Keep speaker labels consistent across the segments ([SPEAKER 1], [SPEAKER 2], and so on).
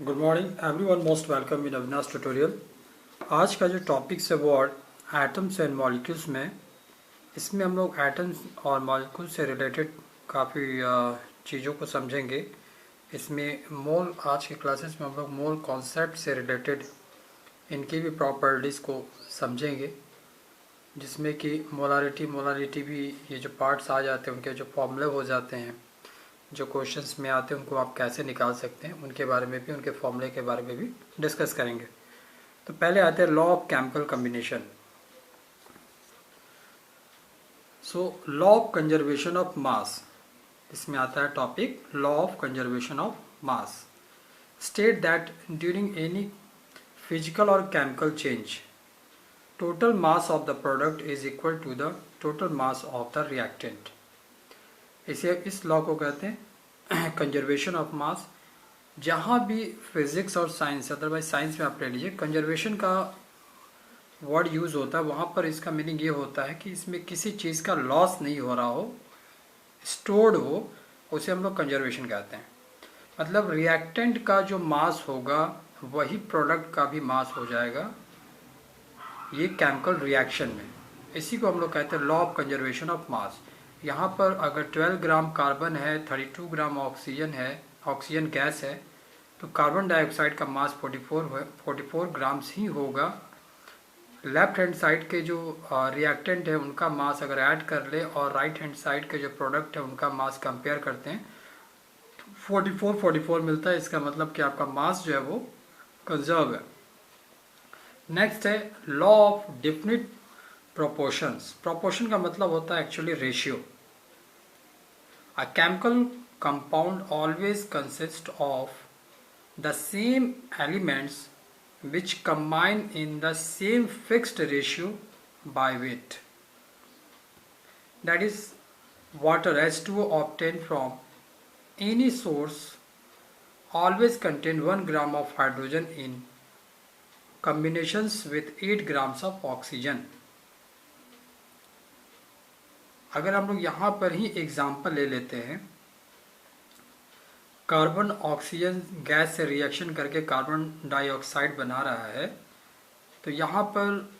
[SPEAKER 1] Good morning everyone, most welcome in Avinash tutorial. आज का जो टॉपिक्स है वो एटम्स एंड मॉलिक्यूल्स में। इसमें हम लोग एटम्स और मॉलिक्यूल्स से रिलेटेड काफ़ी चीज़ों को समझेंगे। इसमें मोल, आज की क्लासेस में हम लोग मोल कॉन्सेप्ट से रिलेटेड इनकी भी प्रॉपर्टीज़ को समझेंगे, जिसमें कि मोलारिटी भी ये जो पार्ट्स आ जाते हैं उनके जो फॉर्मूले हो जाते हैं, जो क्वेश्चंस में आते हैं उनको आप कैसे निकाल सकते हैं, उनके बारे में भी, उनके फॉर्मूले के बारे में भी डिस्कस करेंगे। तो पहले आते हैं law of chemical combination. So law of conservation of mass, इसमें आता है topic law of conservation of mass. State that during any physical और chemical change total mass of the product is equal to the total mass of the reactant. इस law को कहते हैं conservation of मास। जहाँ भी फिजिक्स और science, otherwise science में आप ले लीजिए, कंजर्वेशन का वर्ड यूज़ होता है, वहाँ पर इसका मीनिंग ये होता है कि इसमें किसी चीज़ का लॉस नहीं हो रहा हो, स्टोर्ड हो, उसे हम लोग कंजर्वेशन कहते हैं। मतलब रिएक्टेंट का जो मास होगा वही प्रोडक्ट का भी मास हो जाएगा, ये केमिकल रिएक्शन में। इसी को हम लोग कहते हैं लॉ ऑफ कंजर्वेशन ऑफ मास। यहाँ पर अगर 12 ग्राम कार्बन है, 32 ग्राम ऑक्सीजन है, ऑक्सीजन गैस है, तो कार्बन डाइऑक्साइड का मास 44 ग्राम्स ही होगा। लेफ्ट हैंड साइड के जो रिएक्टेंट है उनका मास अगर ऐड कर ले और राइट हैंड साइड के जो प्रोडक्ट है उनका मास कंपेयर करते हैं, 44 मिलता है। इसका मतलब कि आपका मास जो है वो कंजर्व है। नेक्स्ट है law of definite proportions. Proportion का मतलब होता है actually ratio. A chemical compound always consists of the same elements which combine in the same fixed ratio by weight. That is, water H2O obtained from any source always contain 1 gram of hydrogen in combinations with 8 grams of oxygen. अगर हम लोग यहाँ पर ही example ले लेते हैं, carbon oxygen gas से reaction करके कार्बन डाइऑक्साइड बना रहा है, तो यहाँ पर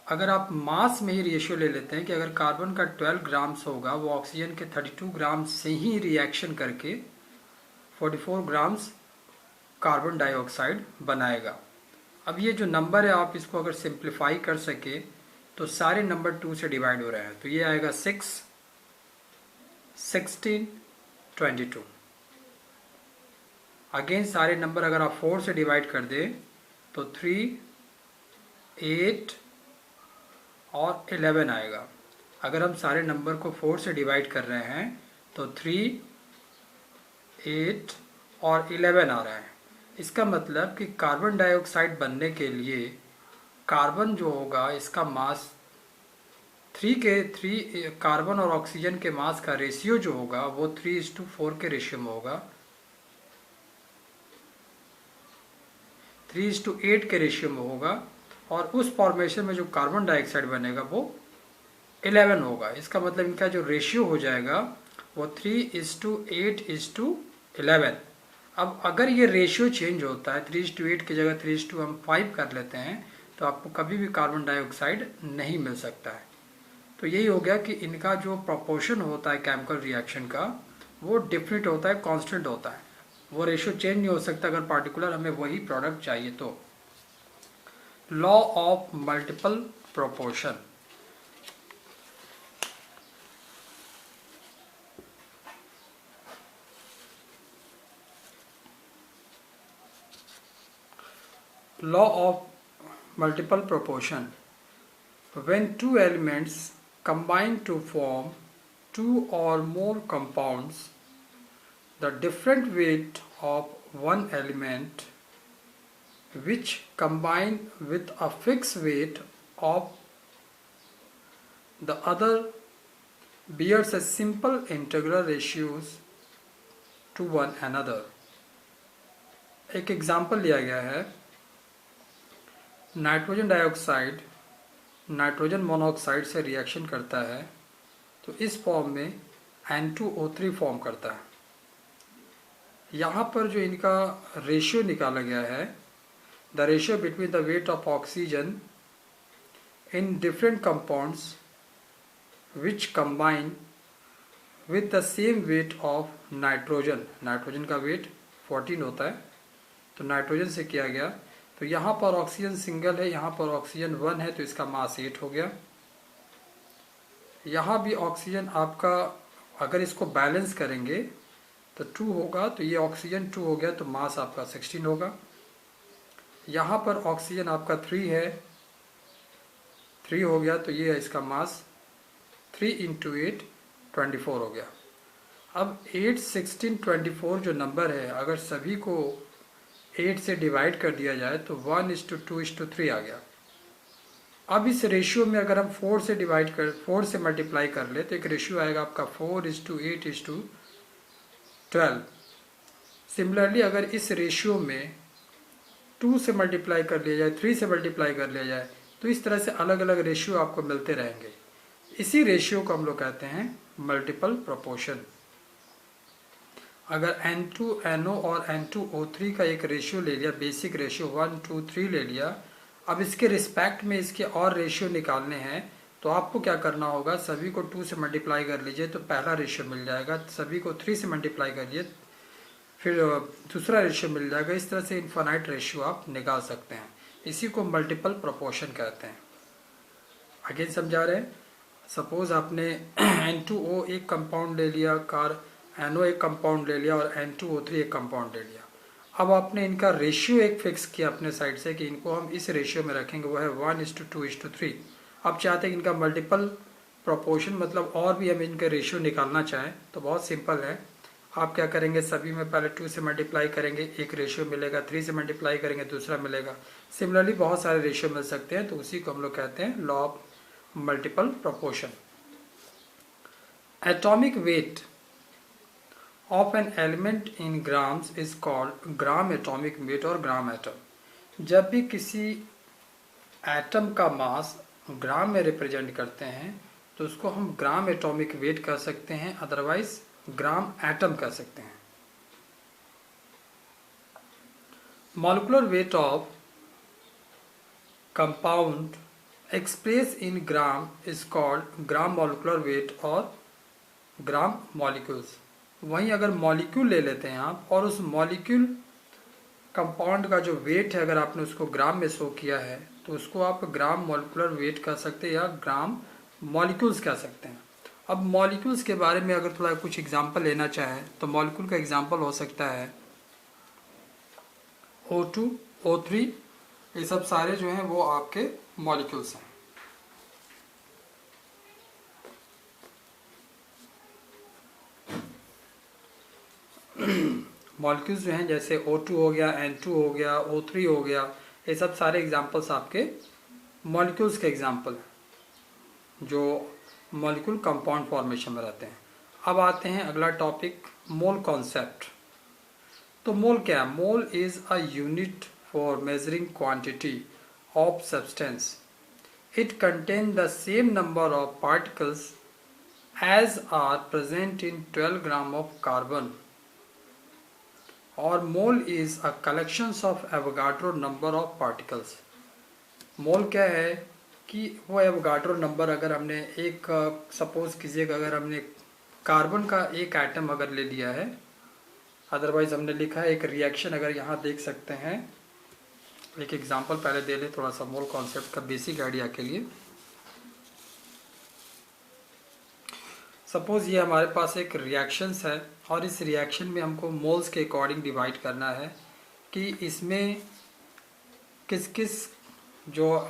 [SPEAKER 1] अगर आप मास में ही रेशियो ले लेते हैं कि अगर कार्बन का 12 ग्राम्स होगा, वो ऑक्सीजन के 32 ग्राम से ही रिएक्शन करके 44 ग्राम्स कार्बन डाइऑक्साइड बनाएगा। अब ये जो नंबर है, आप इसको अगर सिंप्लीफाई कर सके तो सारे नंबर 2 से डिवाइड हो रहे हैं, तो ये आएगा 6, 16, 22। अगेन सारे नंबर अगर आप 4 से डिवाइड कर दें तो 3, 8 और 11 आएगा। अगर हम सारे नंबर को 4 से डिवाइड कर रहे हैं तो 3, 8 और 11 आ रहा है। इसका मतलब कि कार्बन डाइऑक्साइड बनने के लिए कार्बन जो होगा इसका मास 3 कार्बन और ऑक्सीजन के मास का रेशियो जो होगा वो 3:4 के रेशियो में होगा, 3:8 के रेशियो में होगा, और उस फॉर्मेशन में जो कार्बन डाइऑक्साइड बनेगा वो 11 होगा। इसका मतलब इनका जो रेशियो हो जाएगा वो 3:8:11। अब अगर ये रेशियो चेंज होता है, 3:8 की जगह 3:5 कर लेते हैं, तो आपको कभी भी कार्बन डाइऑक्साइड नहीं मिल सकता है। तो यही हो गया कि इनका जो प्रोपोर्शन होता है केमिकल रिएक्शन का वो डिफरेंट होता है, कांस्टेंट होता है। वो रेशियो चेंज नहीं हो सकता अगर पार्टिकुलर हमें वही प्रोडक्ट चाहिए तो। Law of multiple proportion. Law of multiple proportion. When two elements combine to form two or more compounds, the different weight of one element which combine with a fixed weight of the other bears a simple integral ratios to one another. एक example लिया गया है, nitrogen dioxide nitrogen monoxide से reaction करता है तो इस form में N2O3 फॉर्म करता है। यहाँ पर जो इनका रेशियो निकाला गया है, the ratio between the weight of oxygen in different compounds which combine with the same weight of nitrogen. Nitrogen का वेट 14 होता है, तो नाइट्रोजन से किया गया। तो यहाँ पर ऑक्सीजन सिंगल है, यहाँ पर ऑक्सीजन 1 है, तो इसका मास 8 हो गया। यहाँ भी ऑक्सीजन आपका, अगर इसको बैलेंस करेंगे तो 2 होगा, तो ये ऑक्सीजन 2 हो गया, तो मास आपका 16 होगा। यहाँ पर ऑक्सीजन आपका 3 है, 3 हो गया, तो ये है इसका मास 3 × 8 24 हो गया। अब 8, 16, 24 जो नंबर है, अगर सभी को 8 से डिवाइड कर दिया जाए तो 1:2:3 आ गया। अब इस रेशियो में अगर हम 4 से मल्टीप्लाई कर ले तो एक रेशियो आएगा आपका 4:8:12। सिमिलरली अगर इस रेशियो में 2 से मल्टीप्लाई कर लिया जाए, 3 से मल्टीप्लाई कर लिया जाए, तो इस तरह से अलग अलग रेशियो आपको मिलते रहेंगे। इसी रेशियो को हम लोग कहते हैं मल्टीपल प्रोपोर्शन। अगर N2NO और N2O3 का एक रेशियो ले लिया, बेसिक रेशियो 1, 2, 3 ले लिया, अब इसके रिस्पेक्ट में इसके और रेशियो निकालने हैं, तो आपको क्या करना होगा, सभी को 2 से मल्टीप्लाई कर लीजिए तो पहला रेशियो मिल जाएगा, सभी को 3 से मल्टीप्लाई करिए फिर दूसरा रेशियो मिल जाएगा। इस तरह से इनफाइनाइट रेशियो आप निकाल सकते हैं। इसी को मल्टीपल प्रोपोर्शन कहते हैं। अगेन समझा रहे हैं, सपोज आपने N2O एक कंपाउंड ले लिया, NO एक कंपाउंड ले लिया और N2O3 एक कंपाउंड ले लिया। अब आपने इनका रेशियो एक फिक्स किया अपने साइड से कि इनको हम इस रेशियो में रखेंगे, वो है 1:2:3। अब चाहते हैं इनका मल्टीपल प्रोपोर्शन, मतलब और भी हम इनका रेशियो निकालना चाहें तो बहुत सिंपल है। आप क्या करेंगे, सभी में पहले 2 से मल्टीप्लाई करेंगे, एक रेशियो मिलेगा, 3 से मल्टीप्लाई करेंगे, दूसरा मिलेगा। सिमिलरली बहुत सारे रेशियो मिल सकते हैं, तो उसी को हम लोग कहते हैं law of multiple proportion. Atomic weight of an element in grams is called gram atomic weight और ग्राम एटम। जब भी किसी एटम का मास ग्राम में रिप्रेजेंट करते हैं तो उसको हम ग्राम एटॉमिक वेट कह सकते हैं, अदरवाइज ग्राम एटम कह सकते हैं। Molecular weight of compound express in gram is called gram molecular wait और ग्राम मॉलिक्यूल्स। वहीं अगर मॉलिक्यूल ले लेते हैं आप और उस मॉलिक्यूल कंपाउंड का जो वेट है, अगर आपने उसको ग्राम में शो किया है तो उसको आप ग्राम मॉलिक्यूलर वेट कह सकते हैं या ग्राम मॉलिक्यूल्स कह सकते हैं। अब मॉलिक्यूल्स के बारे में अगर थोड़ा कुछ एग्जांपल लेना चाहें तो मॉलिक्यूल का एग्जांपल हो सकता है O2, O3, ये सब सारे जो हैं वो आपके मॉलिक्यूल्स हैं। मॉलिक्यूल्स जो हैं जैसे O2 हो गया, N2 हो गया, O3 हो गया, ये सब सारे एग्जांपल्स आपके मॉलिक्यूल्स के एग्जांपल हैं जो मॉलिक्यूल कंपाउंड फॉर्मेशन में रहते हैं। अब आते हैं अगला टॉपिक, मोल कॉन्सेप्ट। तो मोल क्या है? Mole is a unit for measuring quantity of substance. It contain the same number of particles as are present in 12 gram of carbon. और mole is a collection of Avogadro number of particles. Mole क्या है कि वो Avogadro number, अगर हमने एक suppose कीजिए अगर हमने कार्बन का एक एटम अगर ले लिया है, अदरवाइज हमने लिखा है एक रिएक्शन, अगर यहाँ देख सकते हैं, एक एग्जांपल पहले दे ले थोड़ा सा मोल कॉन्सेप्ट का बेसिक आइडिया के लिए। सपोज ये हमारे पास एक रिएक्शंस है और इस रिएक्शन में हमको मोल्स के अकॉर्डिंग डिवाइड करना है कि इसमें किस किस जो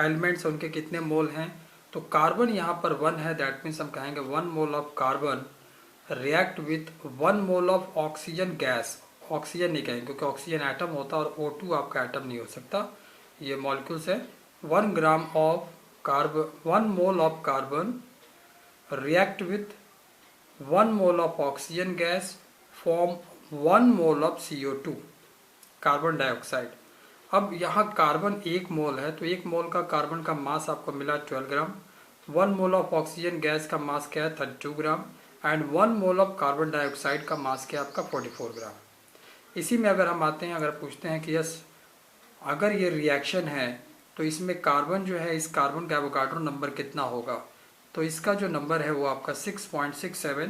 [SPEAKER 1] एलिमेंट्स उनके कितने मोल हैं। तो कार्बन यहाँ पर 1 है, दैट मीन्स हम कहेंगे 1 mole of carbon react with 1 mole of oxygen gas. Oxygen नहीं कहेंगे क्योंकि ऑक्सीजन एटम होता है और O2 आपका एटम नहीं हो सकता, ये मॉलिक्यूल्स है। 1 ग्राम of carbon, 1 mole of carbon react with 1 mole of oxygen gas form 1 mole of CO2 carbon dioxide. अब यहाँ कार्बन 1 मोल है तो 1 मोल का कार्बन का मास आपको मिला 12 ग्राम। 1 मोल ऑफ ऑक्सीजन गैस का मास क्या है 32 gram and 1 mole of carbon dioxide का मास क्या है आपका 44 ग्राम। इसी में अगर हम आते हैं, अगर पूछते हैं कि यस अगर ये रिएक्शन है तो इसमें कार्बन जो है, इस कार्बन का एवोगाड्रो नंबर कितना होगा, तो इसका जो नंबर है वो आपका 6.67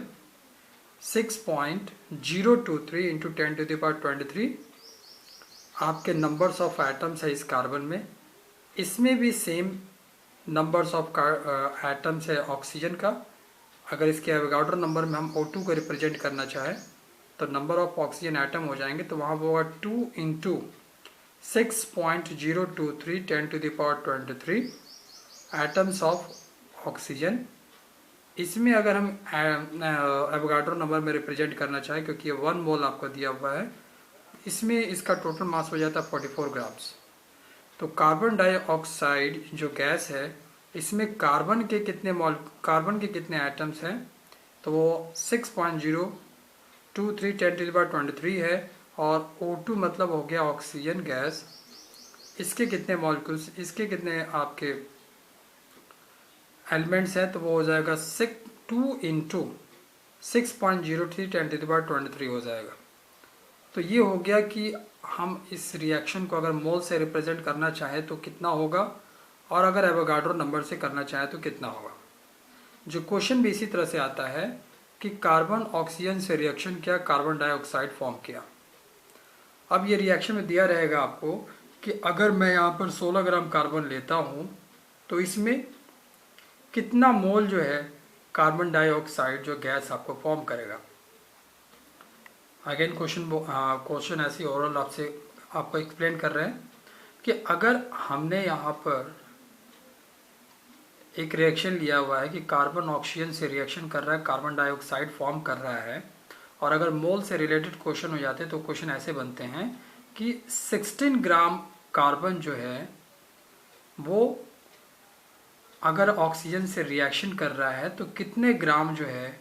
[SPEAKER 1] 6.023 इंटू 10⁻23 आपके नंबर्स ऑफ एटम्स है इस कार्बन में। इसमें भी सेम नंबर्स ऑफ एटम्स है ऑक्सीजन का। अगर इसके एवोगाड्रो नंबर में हम O2 को रिप्रेजेंट करना चाहें तो नंबर ऑफ ऑक्सीजन एटम हो जाएंगे, तो वहाँ होगा 2 इंटू 6.023 10⁻23 एटम्स ऑफ ऑक्सीजन। इसमें अगर हम एवोगाड्रो नंबर में रिप्रेजेंट करना चाहें, क्योंकि ये 1 मोल आपको दिया हुआ है, इसमें इसका टोटल मास हो जाता है 44 ग्राम्स। तो कार्बन डाइऑक्साइड जो गैस है, इसमें कार्बन के कितने एटम्स हैं, तो वो 6.023 10⁻23 है। और O2 मतलब हो गया ऑक्सीजन गैस, इसके कितने मॉलिक्यूल्स, इसके कितने आपके एलिमेंट्स हैं, तो वो हो जाएगा 2 इंटू 6.03 10⁻23 हो जाएगा। तो ये हो गया कि हम इस रिएक्शन को अगर मोल से रिप्रेजेंट करना चाहें तो कितना होगा, और अगर एवोगाड्रो नंबर से करना चाहें तो कितना होगा। जो क्वेश्चन भी इसी तरह से आता है कि कार्बन ऑक्सीजन से रिएक्शन किया, कार्बन डाइऑक्साइड फॉर्म किया। अब ये रिएक्शन में दिया रहेगा आपको कि अगर मैं यहाँ पर 16 ग्राम कार्बन लेता हूँ तो इसमें कितना मोल जो है कार्बन डाइऑक्साइड जो गैस आपको फॉर्म करेगा। अगेन क्वेश्चन ऐसी ओरल आपको एक्सप्लेन कर रहे हैं कि अगर हमने यहाँ पर एक रिएक्शन लिया हुआ है कि कार्बन ऑक्सीजन से रिएक्शन कर रहा है, कार्बन डाइऑक्साइड फॉर्म कर रहा है, और अगर मोल से रिलेटेड क्वेश्चन हो जाते तो क्वेश्चन ऐसे बनते हैं कि 16 ग्राम कार्बन जो है वो अगर ऑक्सीजन से रिएक्शन कर रहा है तो कितने ग्राम जो है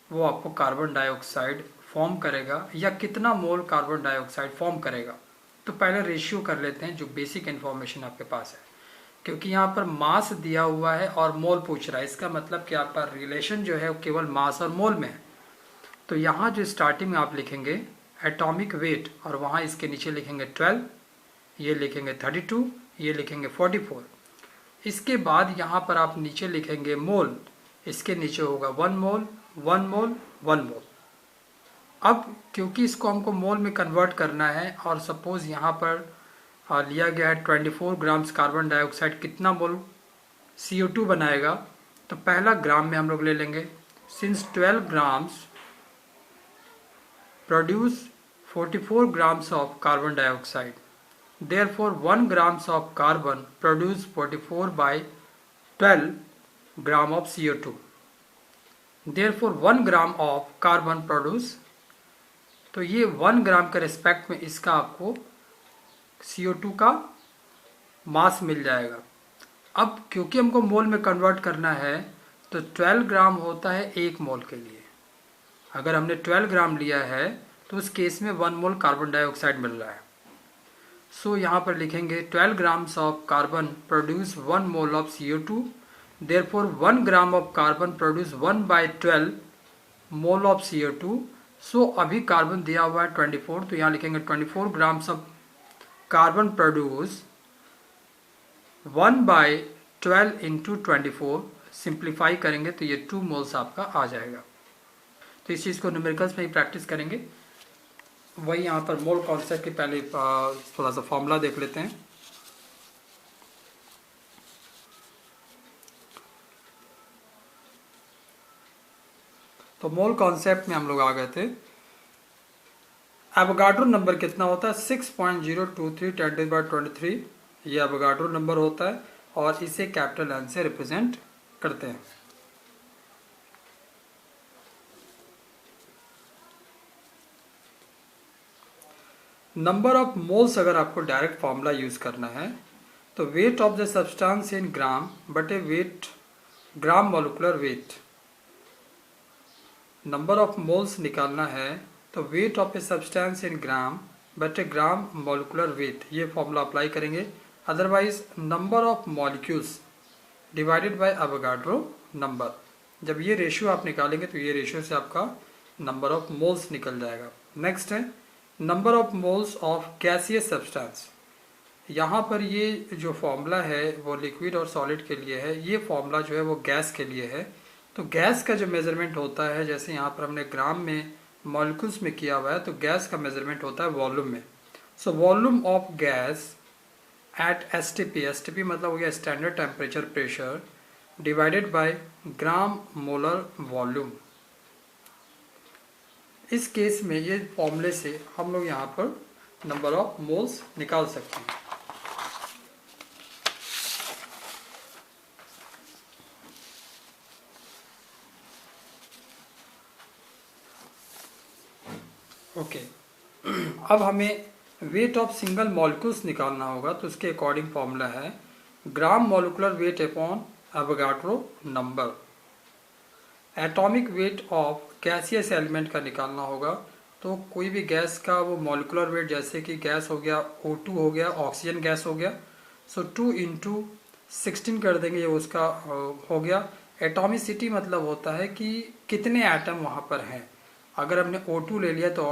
[SPEAKER 1] वो आपको कार्बन डाइऑक्साइड फॉर्म करेगा, या कितना मोल कार्बन डाइऑक्साइड फॉर्म करेगा। तो पहले रेशियो कर लेते हैं, जो बेसिक इन्फॉर्मेशन आपके पास है, क्योंकि यहाँ पर मास दिया हुआ है और मोल पूछ रहा है, इसका मतलब कि आपका रिलेशन जो है वो केवल मास और मोल में है। तो यहाँ जो स्टार्टिंग में आप लिखेंगे एटॉमिक वेट, और वहाँ इसके नीचे लिखेंगे 12, ये लिखेंगे 32, ये लिखेंगे 44। इसके बाद यहाँ पर आप नीचे लिखेंगे मोल, इसके नीचे होगा 1 मोल 1 मोल 1 मोल। अब क्योंकि इसको हमको मोल में कन्वर्ट करना है, और सपोज यहाँ पर लिया गया है 24 ग्राम्स कार्बन डाइऑक्साइड कितना मोल CO2 बनाएगा, तो पहला ग्राम में हम लोग ले लेंगे। Since 12 grams produce 44 grams of carbon dioxide. Therefore, 1 grams of carbon produce 44 by 12 gram of CO2. Therefore, 1 gram of carbon produce, तो ये 1 ग्राम के रिस्पेक्ट में इसका आपको CO2 का मास मिल जाएगा। अब क्योंकि हमको मोल में कन्वर्ट करना है तो 12 ग्राम होता है 1 मोल के लिए। अगर हमने 12 ग्राम लिया है तो उस केस में 1 मोल कार्बन डाइऑक्साइड मिल रहा है। सो यहाँ पर लिखेंगे 12 grams of carbon produce 1 mole of CO2, therefore 1 gram of carbon produce 1/12 mole of CO2। सो अभी कार्बन दिया हुआ है 24, तो यहाँ लिखेंगे 24 grams of carbon produce 1/12 into 24, simplify करेंगे तो ये 2 मोल्स आपका आ जाएगा। तो इस चीज़ को न्यूमेरिकल्स में ही प्रैक्टिस करेंगे। वही यहाँ पर मोल कॉन्सेप्ट के पहले थोड़ा सा फॉर्मूला देख लेते हैं। तो मोल कॉन्सेप्ट में हम लोग आ गए थे। एवोगाड्रो नंबर कितना होता है 6.023 10⁻23, ये एवोगाड्रो नंबर होता है, और इसे कैपिटल एन से रिप्रेजेंट करते हैं। नंबर ऑफ मोल्स अगर आपको डायरेक्ट फॉर्मूला यूज करना है तो weight of the substance in gram बटे weight gram molecular weight, number of moles निकालना है तो weight of a substance in gram बटे ग्राम मॉलिक्यूलर वेट, ये फॉर्मूला अप्लाई करेंगे। Otherwise number of molecules divided by Avogadro number, जब ये ratio आप निकालेंगे तो ये रेशियो से आपका नंबर ऑफ मोल्स निकल जाएगा। नेक्स्ट है number of moles of gaseous substance. यहाँ पर ये जो फॉर्मूला है वो लिक्विड और सॉलिड के लिए है, ये फॉर्मूला जो है वो गैस के लिए है। तो गैस का जो मेजरमेंट होता है, जैसे यहाँ पर हमने ग्राम में मॉलिक्यूल्स में किया हुआ है, तो गैस का मेजरमेंट होता है वॉल्यूम में। So volume of gas at STP मतलब हो गया standard temperature pressure, divided by gram molar volume. इस केस में ये फॉर्मूले से हम लोग यहाँ पर नंबर ऑफ मोल्स निकाल सकते हैं। ओके अब हमें वेट ऑफ सिंगल मॉलिक्यूल्स निकालना होगा, तो उसके अकॉर्डिंग फॉर्मूला है ग्राम molecular weight upon Avogadro number. Atomic weight of gaseous element का निकालना होगा, तो कोई भी गैस का वो मॉलिकुलर वेट, जैसे कि गैस हो गया O2 हो गया, ऑक्सीजन गैस हो गया, सो 2 इंटू 16 कर देंगे, ये उसका हो गया। एटॉमिसिटी मतलब होता है कि कितने एटम वहाँ पर हैं। अगर हमने O2 ले लिया तो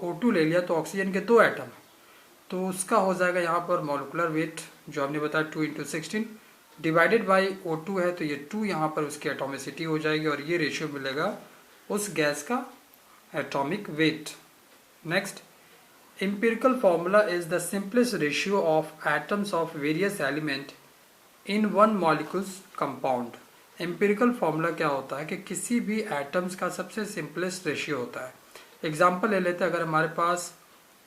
[SPEAKER 1] O2 ले लिया तो ऑक्सीजन के 2 एटम, तो उसका हो जाएगा यहाँ पर मॉलिकुलर वेट जो हमने बताया 2 इंटू 16 डिवाइडेड बाई O2 है, तो ये 2 यहाँ पर उसकी एटॉमिसिटी हो जाएगी और ये रेशियो मिलेगा उस गैस का atomic weight. Next, empirical formula is the simplest ratio of atoms of various element in one molecules compound। Empirical formula क्या होता है कि किसी भी एटम्स का सबसे सिंपलेस्ट रेशियो होता है। एग्जांपल ले लेते हैं, अगर हमारे पास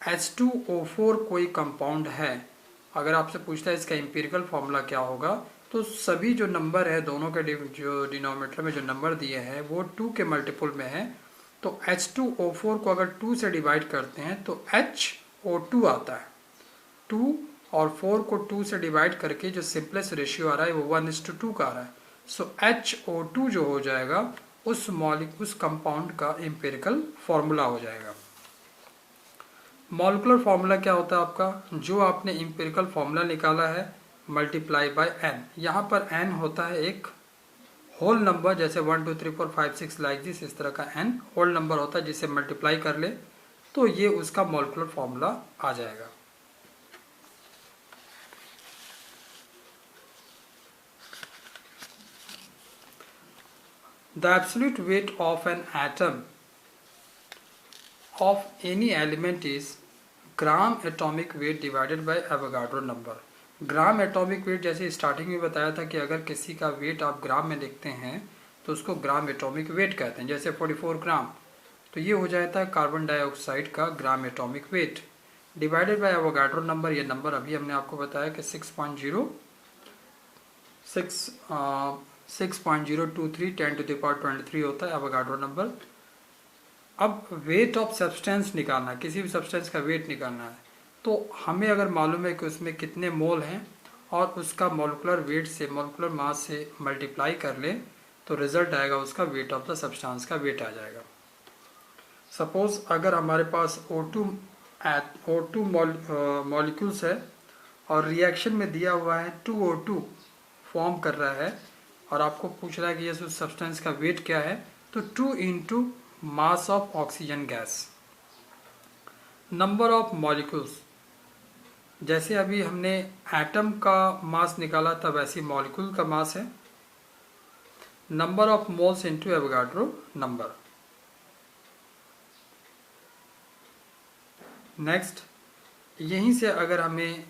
[SPEAKER 1] H2O4 कोई कंपाउंड है, अगर आपसे पूछता है इसका एम्पिरिकल फॉर्मूला क्या होगा, तो सभी जो नंबर है दोनों के जो डिनोमिनेटर में जो नंबर दिए हैं वो 2 के मल्टीपल में है, तो H2O4 को अगर 2 से डिवाइड करते हैं तो HO2 आता है। 2 और 4 को 2 से डिवाइड करके जो सिंपलेस्ट रेशियो आ रहा है वो 1:2 का आ रहा है। सो HO2 जो हो जाएगा उस कंपाउंड का एम्पिरिकल फॉर्मूला हो जाएगा। मॉलिकुलर फॉर्मूला क्या होता है आपका, जो आपने एम्पिरिकल फॉर्मूला निकाला है मल्टीप्लाई बाय n। यहाँ पर n होता है एक होल नंबर, जैसे 1 2 3 4 5 6 लाइक दिस, इस तरह का n होल नंबर होता है, जिसे मल्टीप्लाई कर ले तो ये उसका मॉलिकुलर फॉर्मूला आ जाएगा। The absolute weight of an atom of any element is gram atomic weight divided by Avogadro number. Gram atomic weight जैसे स्टार्टिंग में बताया था कि अगर किसी का वेट आप ग्राम में लिखते हैं तो उसको ग्राम एटॉमिक वेट कहते हैं। जैसे 44 ग्राम, तो ये हो जाता है कार्बन डाइऑक्साइड का gram atomic weight divided by Avogadro number. ये नंबर अभी हमने आपको बताया कि 6.023 10⁻23 होता है एवोगाड्रो नंबर। अब वेट ऑफ सब्सटेंस निकालना है, किसी भी सब्सटेंस का वेट निकालना है, तो हमें अगर मालूम है कि उसमें कितने मोल हैं और उसका मॉलिकुलर वेट से, मॉलिकुलर मास से मल्टीप्लाई कर ले तो रिजल्ट आएगा उसका वेट ऑफ द सब्सटेंस का वेट आ जाएगा। सपोज अगर हमारे पास O2 मॉलिक्यूल्स है और रिएक्शन में दिया हुआ है 2O2 फॉर्म कर रहा है और आपको पूछ रहा है कि ये सब्सटेंस का वेट क्या है, तो 2 into mass of oxygen gas. Number of molecules, जैसे अभी हमने एटम का मास निकाला था वैसे मॉलिक्यूल का मास है। Number of moles into Avogadro number. Next, यहीं से अगर हमें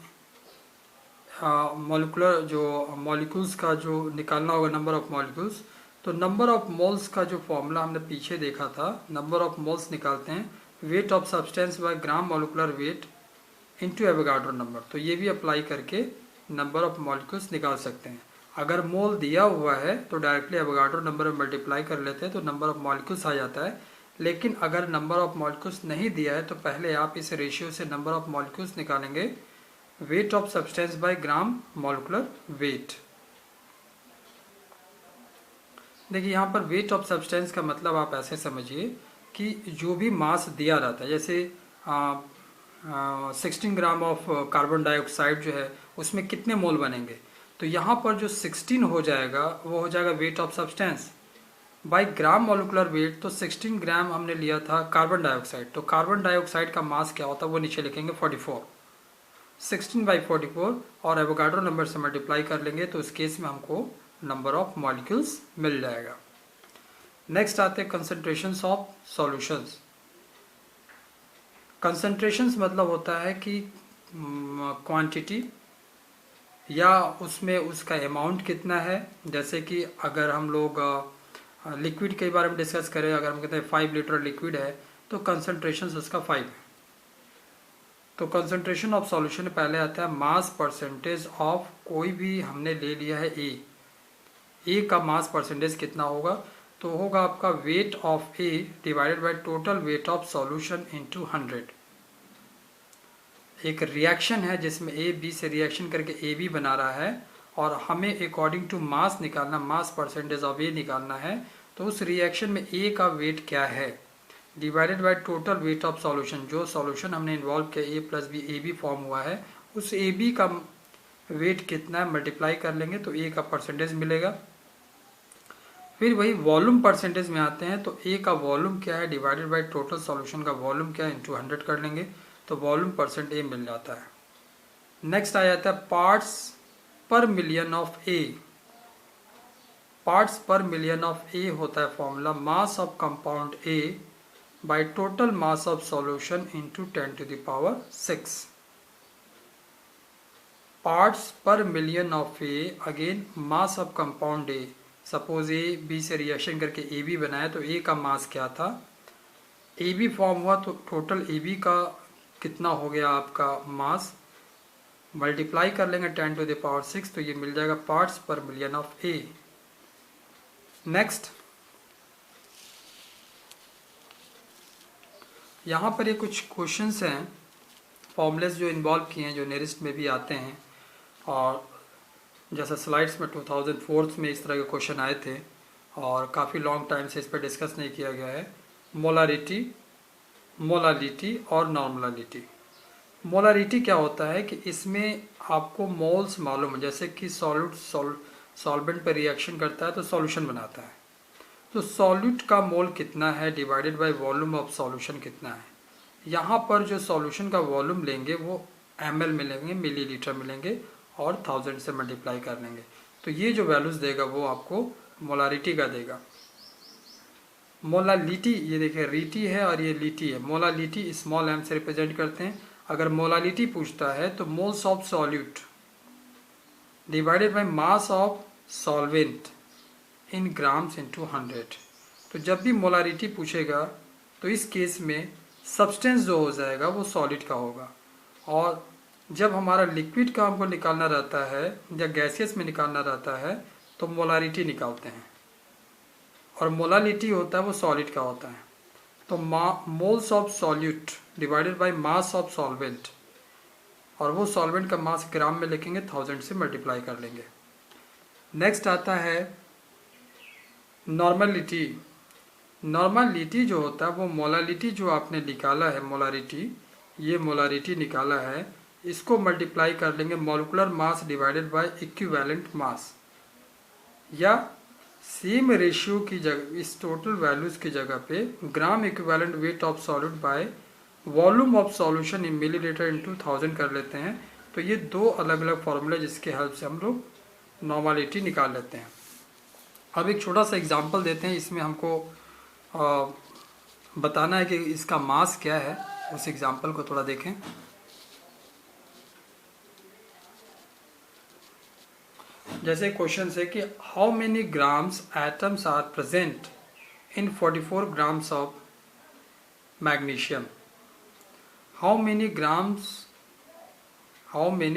[SPEAKER 1] मॉलिकुलर जो मॉलिक्यूल्स का जो निकालना होगा नंबर ऑफ मॉलिक्यूल्स, तो नंबर ऑफ मोल्स का जो फॉर्मूला हमने पीछे देखा था, नंबर ऑफ मोल्स निकालते हैं weight of substance by gram molecular weight into Avogadro number. तो ये भी अप्लाई करके नंबर ऑफ मॉलिक्यूल्स निकाल सकते हैं। अगर मोल दिया हुआ है तो डायरेक्टली एवोगाड्रो नंबर में मल्टीप्लाई कर लेते हैं तो नंबर ऑफ मॉलिक्यूल्स आ जाता है। लेकिन अगर नंबर ऑफ मॉलिक्यूल्स नहीं दिया है तो पहले आप इस रेशियो से नंबर ऑफ मॉलिक्यूल्स निकालेंगे, weight of substance by gram molecular weight. देखिए यहाँ पर वेट ऑफ सब्सटेंस का मतलब आप ऐसे समझिए कि जो भी मास दिया जाता है, जैसे 16 ग्राम ऑफ कार्बन डाइऑक्साइड जो है उसमें कितने मोल बनेंगे, तो यहाँ पर जो 16 हो जाएगा वो हो जाएगा weight of substance. By gram molecular weight, तो 16 ग्राम हमने लिया था कार्बन डाइऑक्साइड, तो कार्बन डाइऑक्साइड का मास क्या होता है वो नीचे लिखेंगे 44, 16/44 और एवोगाड्रो नंबर से मल्टीप्लाई कर लेंगे तो इस केस में हमको नंबर ऑफ मॉलिक्यूल्स मिल जाएगा। नेक्स्ट आते हैं कंसंट्रेशंस ऑफ सॉल्यूशंस। कंसंट्रेशंस मतलब होता है कि क्वांटिटी या उसमें उसका अमाउंट कितना है। जैसे कि अगर हम लोग लिक्विड के बारे में डिस्कस करें, अगर हम कहते हैं 5 लीटर लिक्विड है तो कंसंट्रेशन उसका 5 है। तो कंसंट्रेशन ऑफ सॉल्यूशन पहले आता है मास परसेंटेज ऑफ, कोई भी हमने ले लिया है ए का मास परसेंटेज कितना होगा, तो होगा आपका wait of A divided by total weight of solution into 100। एक रिएक्शन है जिसमें ए बी से रिएक्शन करके ए बी बना रहा है और हमें अकॉर्डिंग टू मास निकालना, मास परसेंटेज ऑफ ए निकालना है, तो उस रिएक्शन में ए का वेट क्या है divided by total weight of solution, जो सॉल्यूशन हमने इन्वॉल्व किया A plus B, A B form हुआ है, उस ए बी का वेट कितना है मल्टीप्लाई कर लेंगे तो ए का परसेंटेज मिलेगा। फिर वही वॉल्यूम परसेंटेज में आते हैं तो ए का वॉल्यूम क्या है डिवाइडेड बाय टोटल सॉल्यूशन का वॉल्यूम क्या है इंटू 100 कर लेंगे तो वॉल्यूम परसेंट ए मिल जाता है। नेक्स्ट आ जाता है parts per million of A. Parts per million of A होता है formula mass of compound A by total mass of solution into 10⁶। Parts per million of A, again mass of compound A, suppose A B से reaction करके A B बनाया तो ए का मास क्या था, ए B form हुआ तो टोटल ए बी का कितना हो गया आपका मास, मल्टीप्लाई कर लेंगे 10⁶ तो ये मिल जाएगा parts per million of A. Next यहाँ पर ये कुछ क्वेश्चंस हैं फॉर्मूलेस जो इन्वॉल्व किए हैं जो नेरिस्ट में भी आते हैं, और जैसा स्लाइड्स में 2004 में इस तरह के क्वेश्चन आए थे और काफ़ी लॉन्ग टाइम से इस पर डिस्कस नहीं किया गया है। मोलारिटी, मोलालिटी और नॉर्मलिटी। मोलारिटी क्या होता है कि इसमें आपको मोल्स मालूम है, जैसे कि सॉल्वेंट पर रिएक्शन करता है तो सॉल्यूशन बनाता है, तो सॉल्यूट का मोल कितना है divided by volume of solution कितना है। यहाँ पर जो सॉल्यूशन का वॉल्यूम लेंगे वो ml मिलेंगे, मिलीलीटर मिलेंगे और 1000 से मल्टीप्लाई कर लेंगे तो ये जो वैल्यूज देगा वो आपको मोलारिटी का देगा। मोलालिटी, ये देखिए रीटी है और ये लिटी है, मोलालिटी स्मॉल m से रिप्रेजेंट करते हैं। अगर मोलालिटी पूछता है तो moles of solute divided by mass of solvent in grams into 100। तो जब भी मोलारिटी पूछेगा तो इस केस में सब्सटेंस जो हो जाएगा वो सॉलिड का होगा, और जब हमारा लिक्विड का हमको निकालना रहता है या गैसियस में निकालना रहता है तो मोलारिटी निकालते हैं, और मोलालिटी होता है वो सॉलिड का होता है। तो moles of solute divided by mass of solvent, और वो सॉल्वेंट का मास ग्राम में लिखेंगे 1000 से मल्टीप्लाई कर लेंगे। नेक्स्ट आता है नॉर्मलिटी। नॉर्मलिटी जो होता है वो मोलालिटी जो आपने निकाला है, मोलारिटी, ये मोलारिटी निकाला है, इसको मल्टीप्लाई कर लेंगे molecular mass divided by equivalent mass, या सेम रेशियो की जगह इस टोटल वैल्यूज की जगह पे gram equivalent weight of solid by volume of solution in millilitre into 1000 कर लेते हैं। तो ये दो अलग अलग फॉर्मूले जिसके हेल्प से हम लोग नॉर्मलिटी निकाल लेते हैं। अब एक छोटा सा एग्जांपल देते हैं, इसमें हमको बताना है कि इसका मास क्या है, उस एग्जांपल को थोड़ा देखें। जैसे क्वेश्चन है कि how many grams atoms are present in 44 grams of magnesium. How many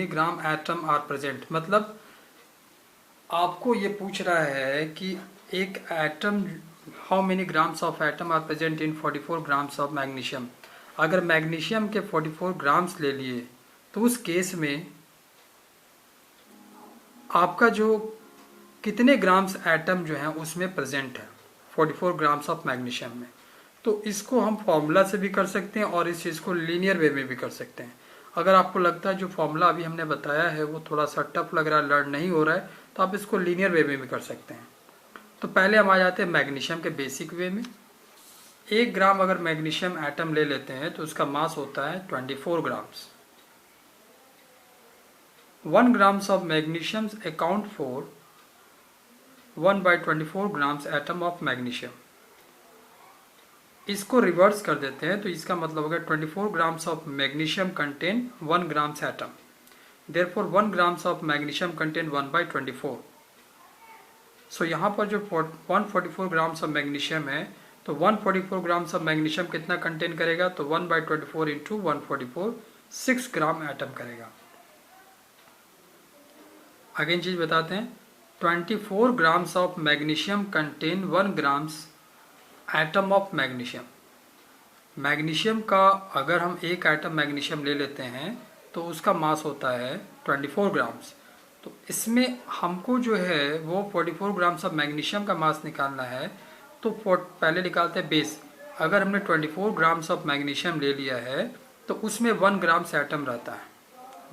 [SPEAKER 1] gram atom are present, मतलब आपको ये पूछ रहा है कि एक atom, how many grams of atom are present in 44 grams of magnesium. अगर मैग्नीशियम के 44 ग्राम्स ले लिए तो उस केस में आपका जो कितने ग्राम्स एटम जो है उसमें प्रेजेंट है 44 ग्राम्स ऑफ मैग्नीशियम में। तो इसको हम फॉर्मूला से भी कर सकते हैं और इस चीज़ को लीनियर वे में भी कर सकते हैं। अगर आपको लगता है जो फॉर्मूला अभी हमने बताया है वो थोड़ा सा टफ लग रहा है, लर्न नहीं हो रहा है, तो आप इसको लीनियर वे में भी कर सकते हैं। तो पहले हम आ जाते हैं मैग्नीशियम के बेसिक वे में। 1 ग्राम अगर मैग्नीशियम एटम ले लेते हैं तो उसका मास होता है 24 grams. 1 grams of magnesium account for 1/24 grams atom of magnesium। इसको रिवर्स कर देते हैं तो इसका मतलब होगा 24 grams of magnesium contain 1 grams atom। Therefore 1 grams of magnesium contain 1/24। सो यहाँ पर जो 144 grams of magnesium है तो 144 grams of magnesium कितना कंटेन करेगा, तो 1/24 इंटू 144 6 ग्राम एटम करेगा। अगेन चीज बताते हैं, 24 grams of magnesium contain 1 grams atom of magnesium. Magnesium का अगर हम एक एटम मैग्नीशियम ले लेते हैं तो उसका मास होता है 24 ग्राम्स। तो इसमें हमको जो है वो 44 ग्राम्स ऑफ मैग्नीशियम का मास निकालना है। तो पहले निकालते हैं बेस। अगर हमने 24 ग्राम्स ऑफ मैग्नीशियम ले लिया है तो उसमें 1 ग्राम्स एटम रहता है।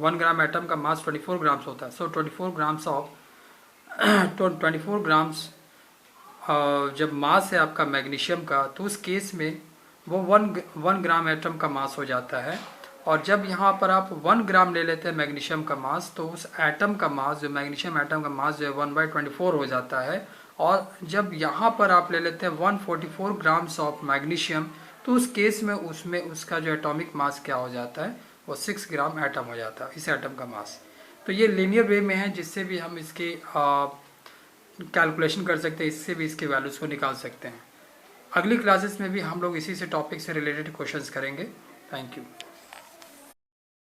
[SPEAKER 1] 1 ग्राम एटम का मास 24 ग्राम्स होता है। सो 24 ग्राम्स ऑफ 24 ग्राम्स जब मास है आपका मैग्नीशियम का, तो उस केस में वो 1 ग्राम एटम का मास हो जाता है। और जब यहाँ पर आप 1 ग्राम ले लेते हैं मैग्नीशियम का मास, तो उस एटम का मास जो मैग्नीशियम एटम का मास जो है 1/24 हो जाता है। और जब यहाँ पर आप ले लेते हैं 144 ग्राम्स ऑफ मैग्नीशियम, तो उस केस में उसमें उसका जो एटॉमिक मास क्या हो जाता है, वो 6 ग्राम एटम हो जाता है, इस एटम का मास। तो ये लीनियर वे में है जिससे भी हम इसके कैलकुलेशन कर सकते हैं, इससे भी इसके वैल्यूज़ को निकाल सकते हैं। अगली क्लासेस में भी हम लोग इसी से टॉपिक से रिलेटेड क्वेश्चंस करेंगे। Thank you.